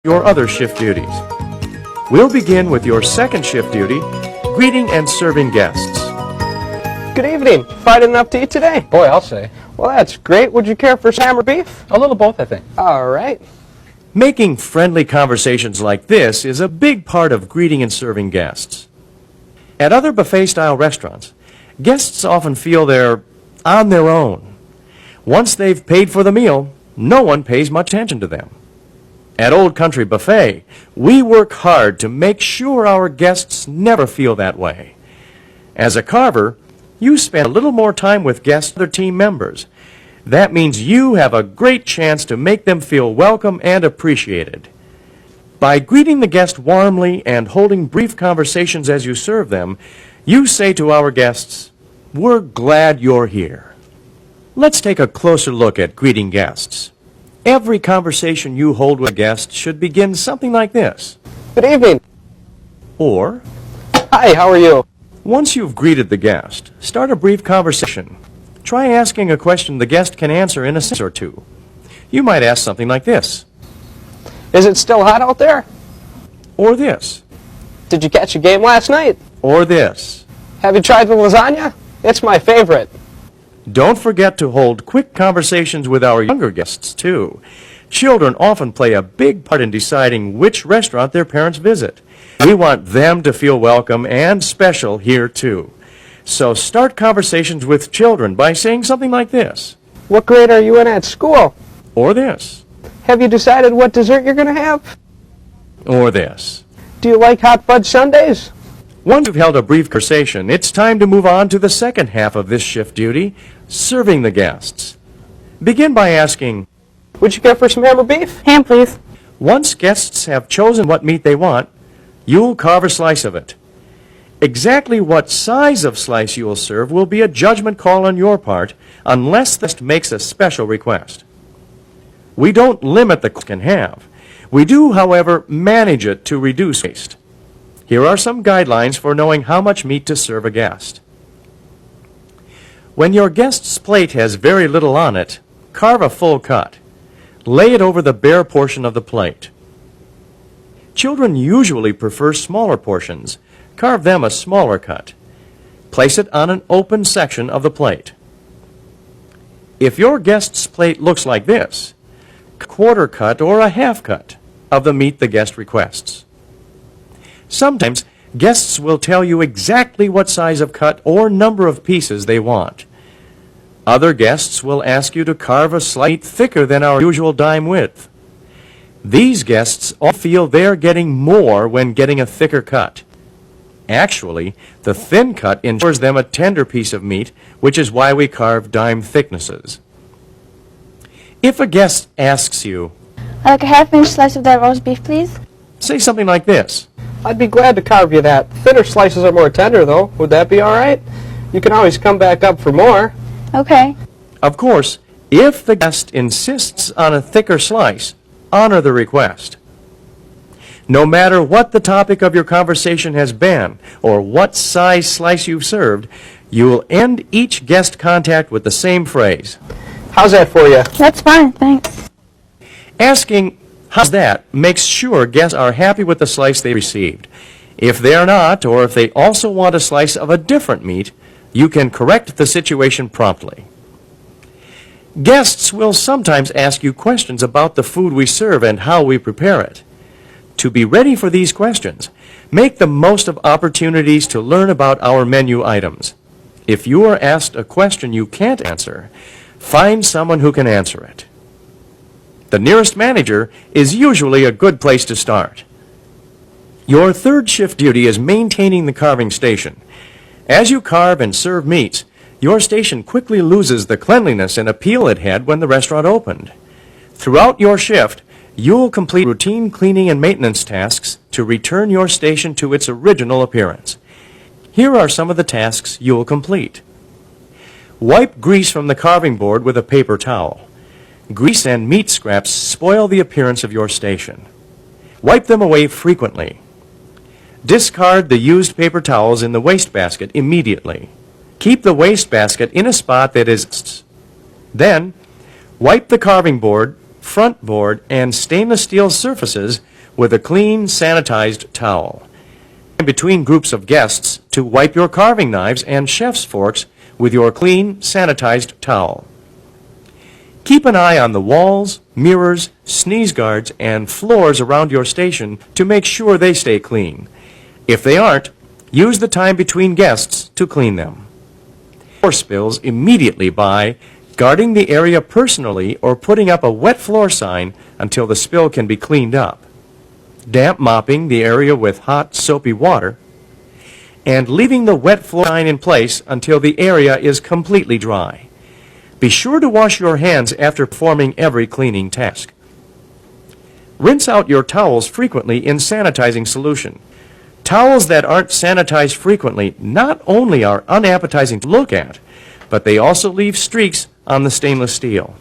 your other shift duties. We'll begin with your second shift duty, greeting and serving guests. Good evening. Friday enough to eat today? Boy, I'll say. Well, that's great. Would you care for ham or beef? A little both, I think. All right. Making friendly conversations like this is a big part of greeting and serving guests. At other buffet-style restaurants, guests often feel they're on their own. Once they've paid for the meal, no one pays much attention to them. At Old Country Buffet, we work hard to make sure our guests never feel that way. As a carver, you spend a little more time with guests and other team members. That means you have a great chance to make them feel welcome and appreciated. By greeting the guest warmly and holding brief conversations as you serve them, you say to our guests, "We're glad you're here." Let's take a closer look at greeting guests. Every conversation you hold with a guest should begin something like this. Good evening. Or, Hi, how are you? once you've greeted the guest, start a brief conversation. Try asking a question the guest can answer in a sentence or two. You might ask something like this. Is it still hot out there? Or this. Did you catch a game last night? Or this. Have you tried the lasagna? It's my favorite. Don't forget to hold quick conversations with our younger guests, too. Children often play a big part in deciding which restaurant their parents visit. We want them to feel welcome and special here, too. So start conversations with children by saying something like this. What grade are you in at school? Or this. Have you decided what dessert you're going to have? Or this. Do you like hot fudge sundaes? Once you've held a brief conversation, it's time to move on to the second half of this shift duty, serving the guests. Begin by asking, Would you care for some ham or beef? Ham, please. once guests have chosen what meat they want, you'll carve a slice of it. Exactly what size of slice you will serve will be a judgment call on your part, unless the guest makes a special request. We don't limit the guest can have. We do, however, manage it to reduce waste. Here are some guidelines for knowing how much meat to serve a guest. When your guest's plate has very little on it, carve a full cut. Lay it over the bare portion of the plate. Children usually prefer smaller portions. Carve them a smaller cut. Place it on an open section of the plate. If your guest's plate looks like this, a quarter cut or a half cut of the meat the guest requests. Sometimes guests will tell you exactly what size of cut or number of pieces they want. Other guests will ask you to carve a slice thicker than our usual dime width. These guests all feel they're getting more when getting a thicker cut. Actually, the thin cut ensures them a tender piece of meat, which is why we carve dime thicknesses. If a guest asks you, I'd like a half-inch slice of that roast beef, please. say something like this. I'd be glad to carve you that. Thinner slices are more tender, though. Would that be all right? You can always come back up for more. Okay. Of course, if the guest insists on a thicker slice, honor the request. No matter what the topic of your conversation has been or what size slice you've served, you will end each guest contact with the same phrase. How's that for you? That's fine, thanks. Asking, "How's that?" makes sure guests are happy with the slice they received. If they're not, or if they also want a slice of a different meat, you can correct the situation promptly. Guests will sometimes ask you questions about the food we serve and how we prepare it. To be ready for these questions, make the most of opportunities to learn about our menu items. If you are asked a question you can't answer, find someone who can answer it. The nearest manager is usually a good place to start. Your third shift duty is maintaining the carving station. As you carve and serve meats, your station quickly loses the cleanliness and appeal it had when the restaurant opened. Throughout your shift, you'll complete routine cleaning and maintenance tasks to return your station to its original appearance. Here are some of the tasks you'll complete. Wipe grease from the carving board with a paper towel. Grease and meat scraps spoil the appearance of your station. Wipe them away frequently. Discard the used paper towels in the wastebasket immediately. Keep the wastebasket in a spot that is. Then, wipe the carving board, front board, and stainless steel surfaces with a clean, sanitized towel. In between groups of guests to wipe your carving knives and chef's forks with your clean, sanitized towel. Keep an eye on the walls, mirrors, sneeze guards, and floors around your station to make sure they stay clean. If they aren't, use the time between guests to clean them. Floor spills immediately by guarding the area personally or putting up a wet floor sign until the spill can be cleaned up. Damp mopping the area with hot, soapy water, and leaving the wet floor sign in place until the area is completely dry. Be sure to wash your hands after performing every cleaning task. Rinse out your towels frequently in sanitizing solution. Towels that aren't sanitized frequently not only are unappetizing to look at, but they also leave streaks on the stainless steel.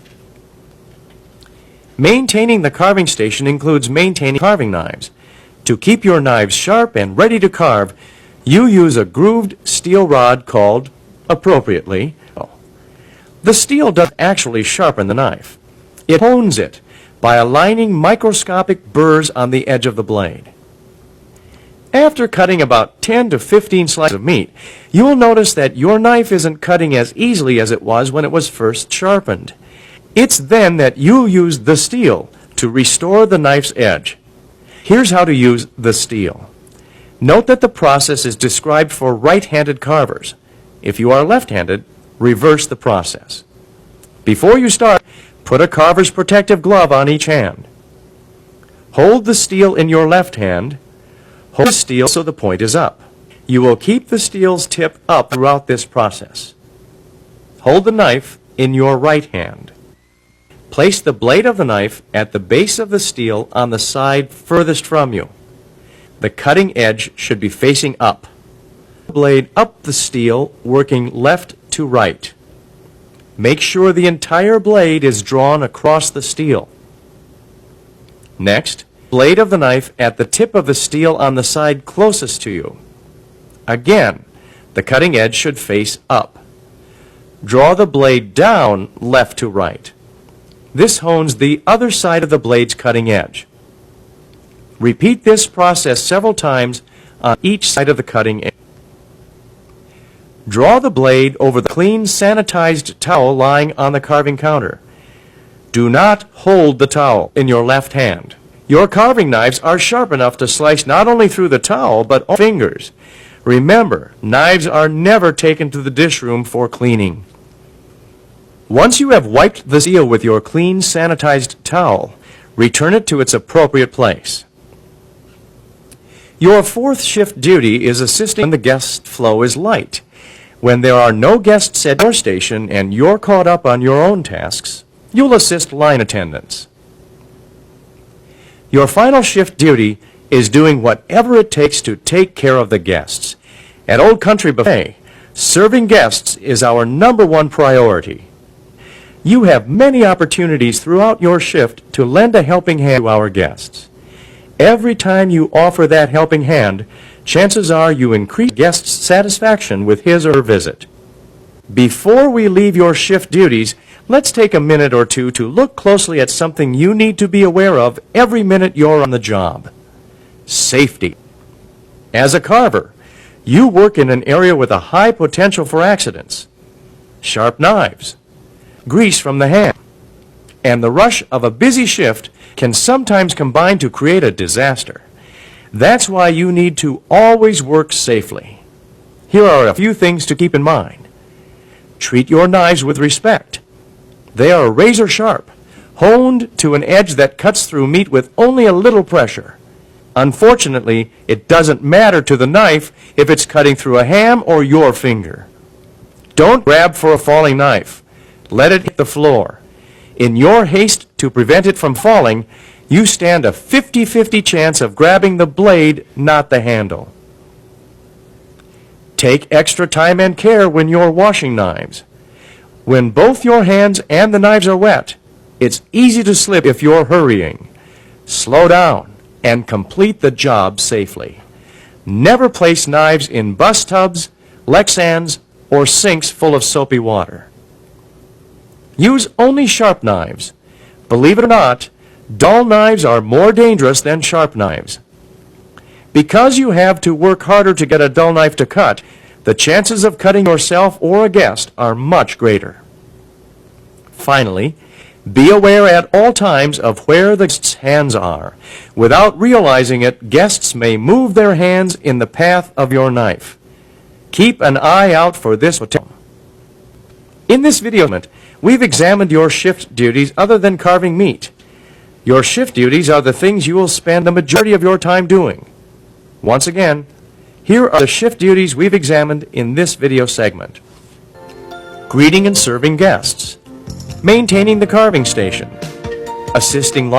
Maintaining the carving station includes maintaining carving knives. To keep your knives sharp and ready to carve, you use a grooved steel rod called, appropriately, the steel doesn't actually sharpen the knife. It hones it by aligning microscopic burrs on the edge of the blade. After cutting about 10 to 15 slices of meat, you will notice that your knife isn't cutting as easily as it was when it was first sharpened. It's then that you'll use the steel to restore the knife's edge. Here's how to use the steel. Note that the process is described for right-handed carvers. If you are left-handed, reverse the process. Before you start, put a carver's protective glove on each hand. Hold the steel in your left hand. Hold the steel so the point is up. You will keep the steel's tip up throughout this process. Hold the knife in your right hand. Place the blade of the knife at the base of the steel on the side furthest from you. The cutting edge should be facing up. Blade up the steel, working left to right. Make sure the entire blade is drawn across the steel. Next, blade of the knife at the tip of the steel on the side closest to you. Again, the cutting edge should face up. Draw the blade down left to right. This hones the other side of the blade's cutting edge. Repeat this process several times on each side of the cutting edge. Draw the blade over the clean, sanitized towel lying on the carving counter. Do not hold the towel in your left hand. Your carving knives are sharp enough to slice not only through the towel, but all fingers. Remember, knives are never taken to the dish room for cleaning. Once you have wiped the steel with your clean, sanitized towel, return it to its appropriate place. Your fourth shift duty is assisting when the guest flow is light. When there are no guests at your station and you're caught up on your own tasks, you'll assist line attendants. Your final shift duty is doing whatever it takes to take care of the guests. At Old Country Buffet, serving guests is our #1 priority. You have many opportunities throughout your shift to lend a helping hand to our guests. Every time you offer that helping hand, chances are you increase guests' satisfaction with his or her visit. Before we leave your shift duties, let's take a minute or two to look closely at something you need to be aware of every minute you're on the job. Safety. As a carver, you work in an area with a high potential for accidents. Sharp knives, grease from the hand, and the rush of a busy shift can sometimes combine to create a disaster. That's why you need to always work safely. Here are a few things to keep in mind. Treat your knives with respect. They are razor sharp, honed to an edge that cuts through meat with only a little pressure. Unfortunately, it doesn't matter to the knife if it's cutting through a ham or your finger. Don't grab for a falling knife. Let it hit the floor. In your haste to prevent it from falling, you stand a 50-50 chance of grabbing the blade, not the handle. Take extra time and care when you're washing knives. When both your hands and the knives are wet, it's easy to slip if you're hurrying. Slow down and complete the job safely. Never place knives in bus tubs, Lexans, or sinks full of soapy water. Use only sharp knives. Believe it or not, Dull knives are more dangerous than sharp knives. Because you have to work harder to get a dull knife to cut, the chances of cutting yourself or a guest are much greater. Finally, be aware at all times of where the guest's hands are. Without realizing it, guests may move their hands in the path of your knife. Keep an eye out for this potential. In this video, we've examined your shift duties other than carving meat. Your shift duties are the things you will spend the majority of your time doing. Once again, here are the shift duties we've examined in this video segment. Greeting and serving guests. Maintaining the carving station. Assisting